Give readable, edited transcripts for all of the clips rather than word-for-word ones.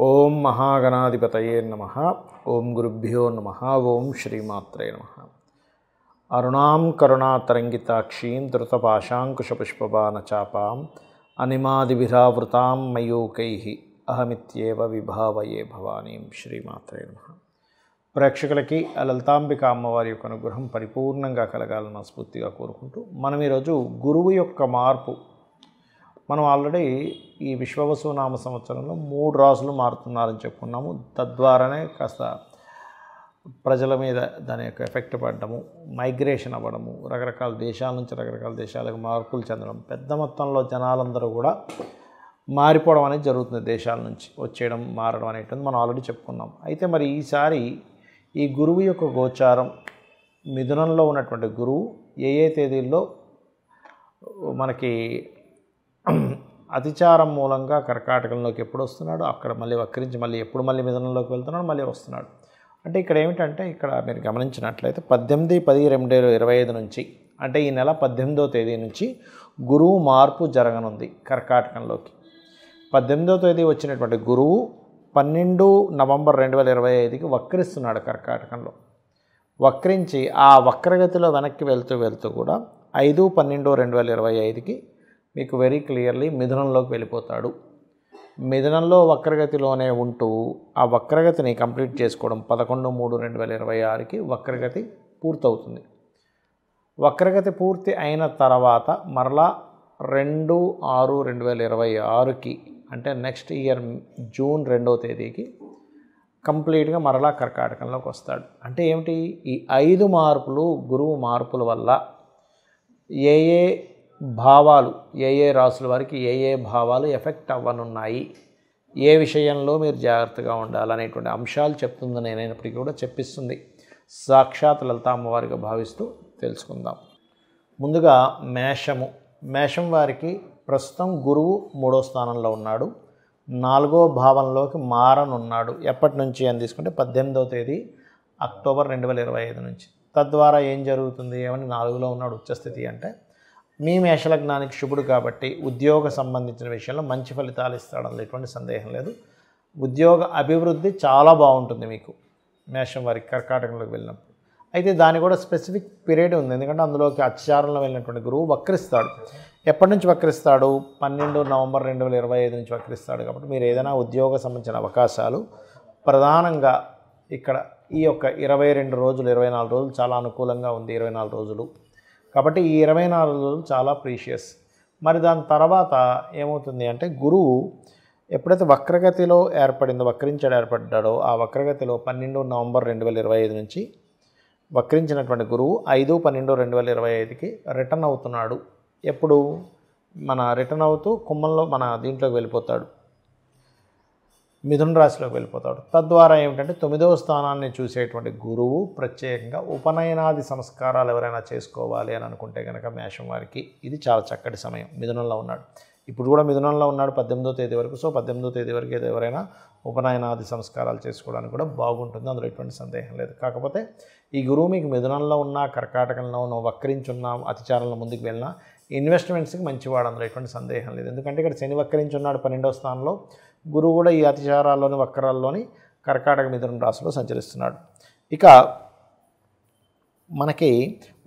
ఓం మహాగణాధిపతయే నమః. ఓం గురుభ్యో నమః. ఓం శ్రీమాత్రే నమః. అరుణాం కరుణాతరంగితాక్షీం ధృతపాశాంకుశపుష్పబాణచాపాం అనిమాదిభిరావృతాం మయూకైః అహమిత్యేవ విభావయే భవానీం. శ్రీమాత్రే నమః. ప్రేక్షకులకి లలితాంబిక అమ్మవారి యొక్క అనుగ్రహం పరిపూర్ణంగా కలగాలని మనస్ఫూర్తిగా కోరుకుంటూ మనం ఈరోజు గురువు యొక్క మార్పు, మనం ఆల్రెడీ ఈ విశ్వవసునామ సంవత్సరంలో 3 రాసులు మారుతున్నారని చెప్పుకున్నాము. తద్వారానే కాస్త ప్రజల మీద దాని యొక్క ఎఫెక్ట్ పడడము, మైగ్రేషన్ అవ్వడము, రకరకాల దేశాల నుంచి రకరకాల దేశాలకు మార్పులు చెందడం, పెద్ద మొత్తంలో జనాలందరూ కూడా మారిపోవడం అనేది జరుగుతుంది. దేశాల నుంచి వచ్చేయడం, మారడం అనేటువంటి మనం ఆల్రెడీ చెప్పుకున్నాం. అయితే మరి ఈసారి ఈ గురువు యొక్క గోచారం, మిథునంలో ఉన్నటువంటి గురువు ఏ తేదీల్లో మనకి అతిచారం మూలంగా కర్కాటకంలోకి ఎప్పుడు వస్తున్నాడు, అక్కడ మళ్ళీ వక్రించి మళ్ళీ ఎప్పుడు మళ్ళీ మిథునంలోకి వెళ్తున్నాడు, మళ్ళీ వస్తున్నాడు. అంటే ఇక్కడ ఏమిటంటే, ఇక్కడ మీరు గమనించినట్లయితే 18/10/2025 నుంచి, అంటే ఈ నెల 18వ తేదీ నుంచి గురువు మార్పు జరగనుంది కర్కాటకంలోకి. 18వ తేదీ వచ్చినటువంటి గురువు 12 నవంబర్ 2025కి వక్రిస్తున్నాడు కర్కాటకంలో. వక్రించి ఆ వక్రగతిలో వెనక్కి వెళ్తూ కూడా 5/12/2025కి మీకు వెరీ క్లియర్లీ మిథునంలోకి వెళ్ళిపోతాడు. మిథునంలో వక్రగతిలోనే ఉంటూ ఆ వక్రగతిని కంప్లీట్ చేసుకోవడం 11/3/2026కి వక్రగతి పూర్తవుతుంది. వక్రగతి పూర్తి అయిన తర్వాత మరలా 2/6/2026కి, అంటే నెక్స్ట్ ఇయర్ జూన్ 2వ తేదీకి కంప్లీట్గా మరలా కర్కాటకంలోకి వస్తాడు. అంటే ఏమిటి, ఈ 5 మార్పులు, గురువు మార్పుల వల్ల ఏ భావాలు, ఏ రాసుల వారికి ఏ భావాలు ఎఫెక్ట్ అవ్వనున్నాయి, ఏ విషయంలో మీరు జాగ్రత్తగా ఉండాలనేటువంటి అంశాలు చెప్తుంది. నేనైనప్పటికీ కూడా చెప్పిస్తుంది సాక్షాత్ లలితా అమ్మవారిగా భావిస్తూ తెలుసుకుందాం. ముందుగా మేషం వారికి ప్రస్తుతం గురువు 3వ స్థానంలో ఉన్నాడు. 4వ భావంలోకి మారనున్నాడు. ఎప్పటి నుంచి అని తీసుకుంటే 18వ తేదీ అక్టోబర్ 2025 నుంచి. తద్వారా ఏం జరుగుతుంది, ఏమని 4లో ఉన్నాడు ఉచ్చస్థితి అంటే, మీ మేషలగ్నానికి శుభుడు కాబట్టి ఉద్యోగ సంబంధించిన విషయంలో మంచి ఫలితాలు ఇస్తాడు, అందులో ఎటువంటి సందేహం లేదు. ఉద్యోగ అభివృద్ధి చాలా బాగుంటుంది మీకు మేషం వారికి కర్కాటకంలోకి వెళ్ళినప్పుడు. అయితే దాని కూడా స్పెసిఫిక్ పీరియడ్ ఉంది, ఎందుకంటే అందులోకి అత్యాచారంలో వెళ్ళినటువంటి గురువు వక్రిస్తాడు. ఎప్పటి నుంచి వక్రిస్తాడు, 12 నవంబర్ 2025 నుంచి వక్రిస్తాడు. కాబట్టి మీరు ఏదైనా ఉద్యోగ సంబంధించిన అవకాశాలు ప్రధానంగా ఇక్కడ ఈ యొక్క 22 రోజులు, 24 రోజులు చాలా అనుకూలంగా ఉంది. 24 రోజులు కాబట్టి ఈ 24 రోజులు చాలా ప్రీషియస్. మరి దాని తర్వాత ఏమవుతుంది అంటే, గురువు ఎప్పుడైతే వక్రగతిలో ఏర్పడ్డాడో ఆ వక్రగతిలో 12 నవంబర్ 2025 నుంచి వక్రించినటువంటి గురువు 5/12/2025కి రిటర్న్ అవుతున్నాడు. ఎప్పుడు రిటర్న్ అవుతూ కుంభంలో దీంట్లోకి వెళ్ళిపోతాడు, మిథున రాశిలోకి వెళ్ళిపోతాడు. తద్వారా ఏమిటంటే 9వ స్థానాన్ని చూసేటువంటి గురువు ప్రత్యేకంగా ఉపనయనాది సంస్కారాలు ఎవరైనా చేసుకోవాలి అని అనుకుంటే కనుక మేషం వారికి ఇది చాలా చక్కటి సమయం. మిథునంలో ఉన్నాడు, ఇప్పుడు కూడా మిథునంలో ఉన్నాడు 18వ తేదీ వరకు. సో 18వ తేదీ వరకు ఎవరైనా ఉపనయనాది సంస్కారాలు చేసుకోవడానికి కూడా బాగుంటుంది, అందులో ఎటువంటి సందేహం లేదు. కాకపోతే ఈ గురువు మీకు మిథునంలో ఉన్న, కర్కాటకంలో ఉన్న, వక్రించున్న, అతిచారంలో ముందుకు వెళ్ళినా ఇన్వెస్ట్మెంట్స్కి మంచివాడు, అందులో ఎటువంటి సందేహం లేదు. ఎందుకంటే ఇక్కడ శని వక్రించున్నాడు 12వ స్థానంలో, గురువు కూడా ఈ అతిచారాల్లోని వక్రాల్లోని కర్కాటక మిథున రాశిలో సంచరిస్తున్నాడు. ఇక మనకి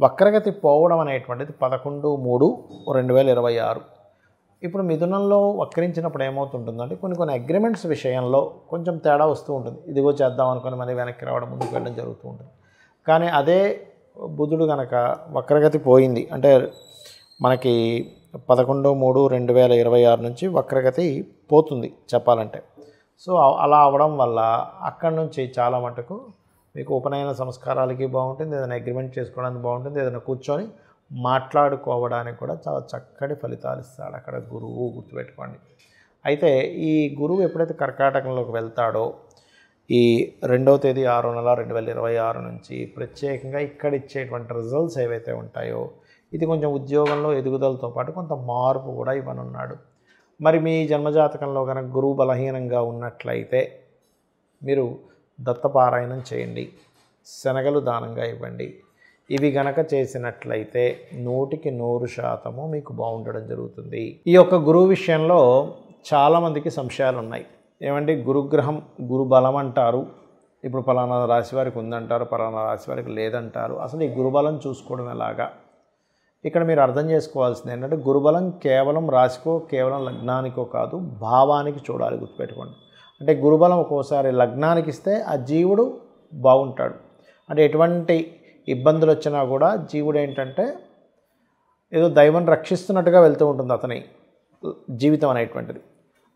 వక్రగతి పోవడం అనేటువంటిది 11/3/2026. ఇప్పుడు మిథునంలో వక్రించినప్పుడు ఏమవుతుంటుందంటే, కొన్ని అగ్రిమెంట్స్ విషయంలో కొంచెం తేడా వస్తూ ఉంటుంది. ఇదిగో చేద్దాం అనుకుని మళ్ళీ వెనక్కి రావడం, ముందుకు వెళ్ళడం జరుగుతూ ఉంటుంది. కానీ అదే బుధుడు కనుక వక్రగతి పోయింది అంటే, మనకి 11/3/2026 నుంచి వక్రగతి పోతుంది చెప్పాలంటే. సో అలా అవడం వల్ల అక్కడి నుంచి చాలా మటుకు మీకు ఉపనయన సంస్కారాలకి బాగుంటుంది, ఏదైనా అగ్రిమెంట్ చేసుకోవడానికి బాగుంటుంది, ఏదైనా కూర్చొని మాట్లాడుకోవడానికి కూడా చాలా చక్కటి ఫలితాలు ఇస్తాడు అక్కడ గురువు, గుర్తుపెట్టుకోండి. అయితే ఈ గురువు ఎప్పుడైతే కర్కాటకంలోకి వెళ్తాడో, ఈ 2వ తేదీ 6వ నెల 2026 నుంచి ప్రత్యేకంగా ఇక్కడ ఇచ్చేటువంటి రిజల్ట్స్ ఏవైతే ఉంటాయో, ఇది కొంచెం ఉద్యోగంలో ఎదుగుదలతో పాటు కొంత మార్పు కూడా ఇవ్వనున్నాడు. మరి మీ జన్మజాతకంలో కనుక గురువు బలహీనంగా ఉన్నట్లయితే మీరు దత్తపారాయణం చేయండి, శనగలు దానంగా ఇవ్వండి. ఇవి గనక చేసినట్లయితే 100% మీకు బాగుండడం జరుగుతుంది. ఈ యొక్క గురువు విషయంలో చాలామందికి సంశయాలు ఉన్నాయి. ఏమంటే గురుగ్రహం గురుబలం అంటారు. ఇప్పుడు పలానా రాశి వారికి ఉందంటారు, పలానా రాశి వారికి లేదంటారు. అసలు ఈ గురుబలం చూసుకోవడం ఎలాగా? ఇక్కడ మీరు అర్థం చేసుకోవాల్సింది ఏంటంటే గురుబలం కేవలం రాశికో కేవలం లగ్నానికో కాదు, భావానికి చూడాలి. గుర్తుపెట్టుకోండి. అంటే గురుబలం ఒక్కోసారి లగ్నానికి ఇస్తే ఆ జీవుడు బాగుంటాడు. అంటే ఎటువంటి ఇబ్బందులు వచ్చినా కూడా జీవుడు ఏంటంటే ఏదో దైవం రక్షిస్తున్నట్టుగా వెళ్తూ ఉంటుంది అతని జీవితం అనేటువంటిది.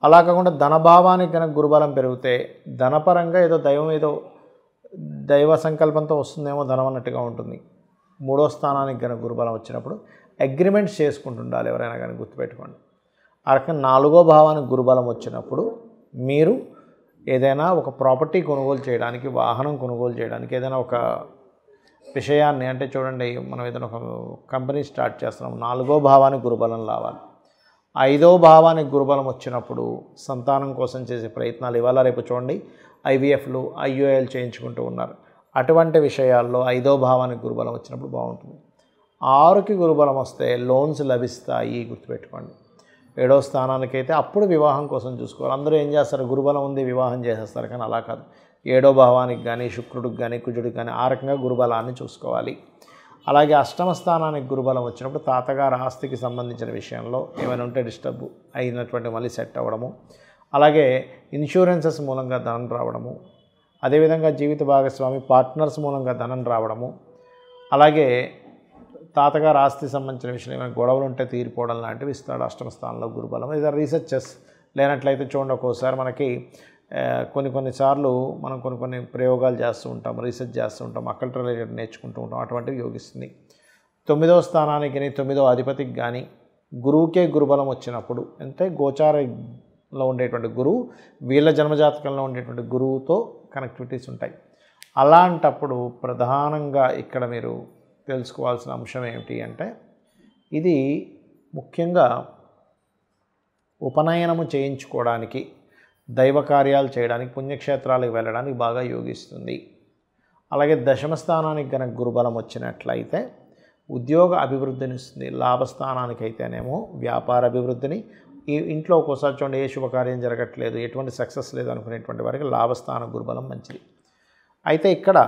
అలా కాకుండా ధనభావానికి కనుక గురుబలం పెరిగితే ధనపరంగా ఏదో దైవ సంకల్పంతో వస్తుందేమో ధనం అన్నట్టుగా ఉంటుంది. 3వ స్థానానికి కనుక గురుబలం వచ్చినప్పుడు అగ్రిమెంట్స్ చేసుకుంటుండాలి ఎవరైనా కానీ. గుర్తుపెట్టుకోండి. ఆ రకంగా 4వ భావానికి గురుబలం వచ్చినప్పుడు మీరు ఏదైనా ఒక ప్రాపర్టీ కొనుగోలు చేయడానికి, వాహనం కొనుగోలు చేయడానికి, ఏదైనా ఒక విషయాన్ని అంటే చూడండి, మనం ఏదైనా ఒక కంపెనీ స్టార్ట్ చేస్తున్నాం, 4వ భావానికి గురుబలం రావాలి. 5వ భావానికి గురుబలం వచ్చినప్పుడు సంతానం కోసం చేసే ప్రయత్నాలు, ఇవాళ రేపు చూడండి IVFలు IUIలు చేయించుకుంటూ ఉన్నారు. అటువంటి విషయాల్లో 5వ భావానికి గురుబలం వచ్చినప్పుడు బాగుంటుంది. 6కి గురుబలం వస్తే లోన్స్ లభిస్తాయి. గుర్తుపెట్టుకోండి. 7వ స్థానానికైతే అప్పుడు వివాహం కోసం చూసుకోవాలి. అందరూ ఏం చేస్తారు, గురుబలం ఉంది వివాహం చేసేస్తారు. కానీ అలా కాదు. 7వ భావానికి కానీ శుక్రుడికి కానీ కుజుడికి కానీ ఆ రకంగా గురుబలాన్ని చూసుకోవాలి. అలాగే 8వ స్థానానికి గురుబలం వచ్చినప్పుడు తాతగారు ఆస్తికి సంబంధించిన విషయంలో ఏమైనా ఉంటే డిస్టర్బ్ అయినటువంటి మళ్ళీ సెట్ అవ్వడము, అలాగే ఇన్సూరెన్సెస్ మూలంగా ధనం రావడము, అదేవిధంగా జీవిత భాగస్వామి పార్ట్నర్స్ మూలంగా ధనం రావడము, అలాగే తాతగారు ఆస్తి సంబంధించిన విషయం ఏమైనా గొడవలు ఉంటే తీరిపోవడం లాంటివి ఇస్తాడు 8వ స్థానంలో గురుబలం. ఇది రీసెర్చెస్ లేనట్లయితే చూడండి, ఒక్కోసారి మనకి కొన్నిసార్లు మనం కొన్ని ప్రయోగాలు చేస్తూ ఉంటాం, రీసెర్చ్ చేస్తూ ఉంటాం, అక్కల్ రిలేటెడ్ నేర్చుకుంటూ ఉంటాం. అటువంటివి యోగిస్తుంది. 9వ స్థానానికి కానీ 9వ అధిపతికి కానీ గురువుకే గురుబలం వచ్చినప్పుడు, అంటే గోచారంలో ఉండేటువంటి గురువు వీళ్ళ జన్మజాతకంలో ఉండేటువంటి గురువుతో కనెక్టివిటీస్ ఉంటాయి. అలాంటప్పుడు ప్రధానంగా ఇక్కడ మీరు తెలుసుకోవాల్సిన అంశం ఏమిటి అంటే, ఇది ముఖ్యంగా ఉపనయనము చేయించుకోవడానికి, దైవ కార్యాలు చేయడానికి, పుణ్యక్షేత్రాలకు వెళ్ళడానికి బాగా యోగిస్తుంది. అలాగే 10వ స్థానానికి కనుక గురుబలం వచ్చినట్లయితే ఉద్యోగ అభివృద్ధిని ఇస్తుంది. లాభస్థానానికి అయితేనేమో వ్యాపార అభివృద్ధిని, ఈ ఇంట్లో ఒక్కోసారి చూడండి ఏ శుభకార్యం జరగట్లేదు, ఎటువంటి సక్సెస్ లేదు అనుకునేటువంటి వారికి లాభస్థాన గురుబలం మంచిది. అయితే ఇక్కడ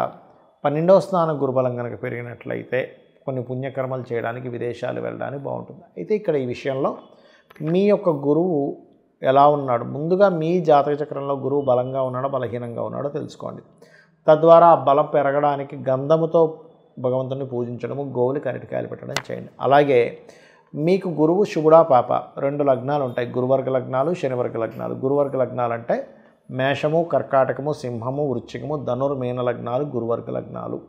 12వ స్థాన గురుబలం కనుక పెరిగినట్లయితే కొన్ని పుణ్యకర్మలు చేయడానికి, విదేశాలు వెళ్ళడానికి బాగుంటుంది. అయితే ఇక్కడ ఈ విషయంలో మీ యొక్క గురువు ఎలా ఉన్నాడు, ముందుగా మీ జాతక చక్రంలో గురువు బలంగా ఉన్నాడో బలహీనంగా ఉన్నాడో తెలుసుకోండి. తద్వారా ఆ బలం పెరగడానికి గంధముతో భగవంతుని పూజించడము, గోవులకి అరటికాయలు పెట్టడం చేయండి. అలాగే మీకు గురువు శుభుడా పాప 2 లగ్నాలు ఉంటాయి, గురువర్గ లగ్నాలు, శనివర్గ లగ్నాలు. గురువర్గ లగ్నాలు అంటే మేషము, కర్కాటకము, సింహము, వృశ్చికము, ధనుర్మీన లగ్నాలు గురువర్గ లగ్నాలు.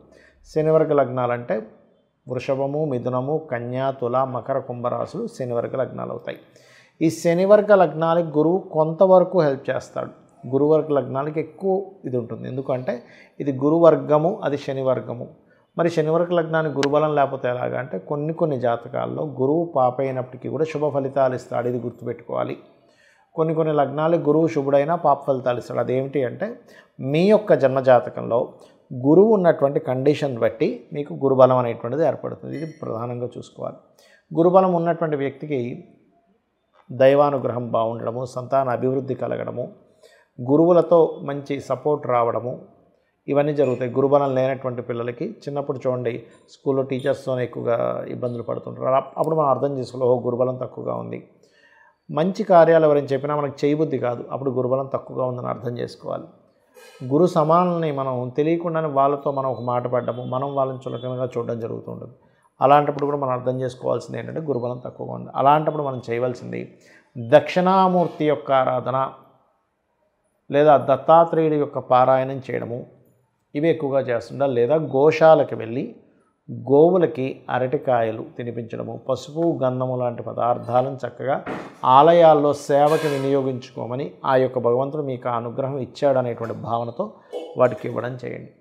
శనివర్గ లగ్నాలు అంటే వృషభము, మిథునము, కన్యా, తుల, మకర, కుంభరాశులు శనివర్గ లగ్నాలు అవుతాయి. ఈ శనివర్గ లగ్నాలకి గురువు కొంతవరకు హెల్ప్ చేస్తాడు. గురువర్గ లగ్నాలకి ఎక్కువ ఇది ఉంటుంది. ఎందుకంటే ఇది గురువర్గము, అది శనివర్గము. మరి శనివర్గ లగ్నానికి గురుబలం లేకపోతే ఎలాగా అంటే కొన్ని జాతకాల్లో గురువు పాప అయినప్పటికీ కూడా శుభ ఫలితాలు ఇస్తాడు. ఇది గుర్తుపెట్టుకోవాలి. కొన్ని లగ్నాలకు గురువు శుభుడైనా పాప ఫలితాలు ఇస్తాడు. అదేమిటి అంటే మీ యొక్క జన్మజాతకంలో గురువు ఉన్నటువంటి కండిషన్ బట్టి మీకు గురుబలం అనేటువంటిది ఏర్పడుతుంది. ఇది ప్రధానంగా చూసుకోవాలి. గురుబలం ఉన్నటువంటి వ్యక్తికి దైవానుగ్రహం బాగుండడము, సంతాన అభివృద్ధి కలగడము, గురువులతో మంచి సపోర్ట్ రావడము, ఇవన్నీ జరుగుతాయి. గురుబలం లేనటువంటి పిల్లలకి చిన్నప్పుడు చూడండి స్కూల్లో టీచర్స్తోనే ఎక్కువగా ఇబ్బందులు పడుతుంటారు. అప్పుడు మనం అర్థం చేసుకోవాలి, గురుబలం తక్కువగా ఉంది. మంచి కార్యాలు ఎవరైనా చెప్పినా మనకు చేయబుద్ధి కాదు, అప్పుడు గురుబలం తక్కువగా ఉందని అర్థం చేసుకోవాలి. గురు సమానుల్ని మనం తెలియకుండానే వాళ్ళతో మనం ఒక మాట పడ్డము, మనం వాళ్ళని చులకనగా చూడడం జరుగుతుంటుంది. అలాంటప్పుడు కూడా మనం అర్థం చేసుకోవాల్సింది ఏంటంటే గురుబలం తక్కువగా ఉంది. అలాంటప్పుడు మనం చేయవలసింది దక్షిణామూర్తి యొక్క ఆరాధన లేదా దత్తాత్రేయుడి యొక్క పారాయణం చేయడము, ఇవి ఎక్కువగా చేస్తుండాలి. లేదా గోశాలకు వెళ్ళి గోవులకి అరటికాయలు తినిపించడము, పసుపు, గంధము లాంటి పదార్థాలను చక్కగా ఆలయాల్లో సేవకి వినియోగించుకోమని ఆ యొక్క భగవంతుడు మీకు ఆ అనుగ్రహం ఇచ్చాడనేటువంటి భావనతో వాటికి ఇవ్వడం చేయండి.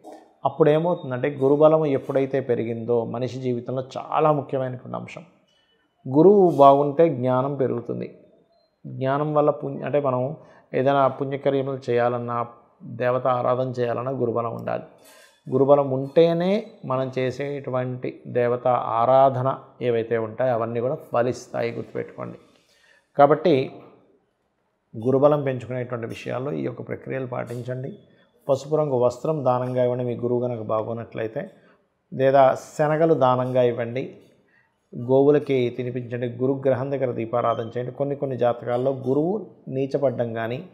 అప్పుడు ఏమవుతుందంటే గురుబలం ఎప్పుడైతే పెరిగిందో మనిషి జీవితంలో చాలా ముఖ్యమైనటువంటి అంశం. గురువు బాగుంటే జ్ఞానం పెరుగుతుంది. జ్ఞానం వల్ల అంటే మనం ఏదైనా పుణ్యకార్యములు చేయాలన్నా, దేవత ఆరాధన చేయాలన్నా గురుబలం ఉండాలి. గురుబలం ఉంటేనే మనం చేసేటువంటి దేవత ఆరాధన ఏవైతే ఉంటాయో అవన్నీ కూడా ఫలిస్తాయి. గుర్తుపెట్టుకోండి. కాబట్టి గురుబలం పెంచుకునేటువంటి విషయాల్లో ఈ యొక్క ప్రక్రియలు పాటించండి. పసుపు రంగు వస్త్రం దానంగా ఇవ్వండి మీ గురువు కనుక బాగున్నట్లయితే, లేదా శనగలు దానంగా ఇవ్వండి, గోవులకి తినిపించండి, గురుగ్రహం దగ్గర దీపారాధన చేయండి. కొన్ని జాతకాల్లో గురువు నీచపడ్డం కానీ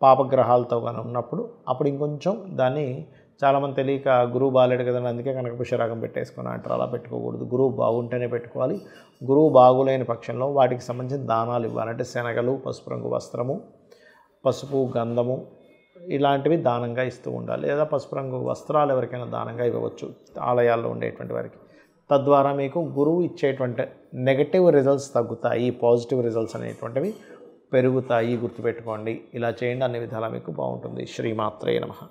పాపగ్రహాలతో కానీ ఉన్నప్పుడు అప్పుడు ఇంకొంచెం దాన్ని చాలామంది తెలియక గురువు బాగాలేడు కదండి అందుకే కనకపుష్యరాగం పెట్టేసుకుని అంటారు. అలా పెట్టుకోకూడదు. గురువు బాగుంటేనే పెట్టుకోవాలి. గురువు బాగులేని పక్షంలో వాటికి సంబంధించిన దానాలు ఇవ్వాలి. అంటే శనగలు, పసుపు రంగు వస్త్రము, పసుపు గంధము ఇలాంటివి దానంగా ఇస్తూ ఉండాలి. లేదా పసుపు రంగు వస్త్రాలు ఎవరికైనా దానంగా ఇవ్వవచ్చు ఆలయాల్లో ఉండేటువంటి వారికి. తద్వారా మీకు గురువు ఇచ్చేటువంటి నెగటివ్ రిజల్ట్స్ తగ్గుతాయి, పాజిటివ్ రిజల్ట్స్ అనేటువంటివి పెరుగుతాయి. గుర్తుపెట్టుకోండి. ఇలా చేయండి, అన్ని విధాలా మీకు బాగుంటుంది. శ్రీమాత్రే నమః.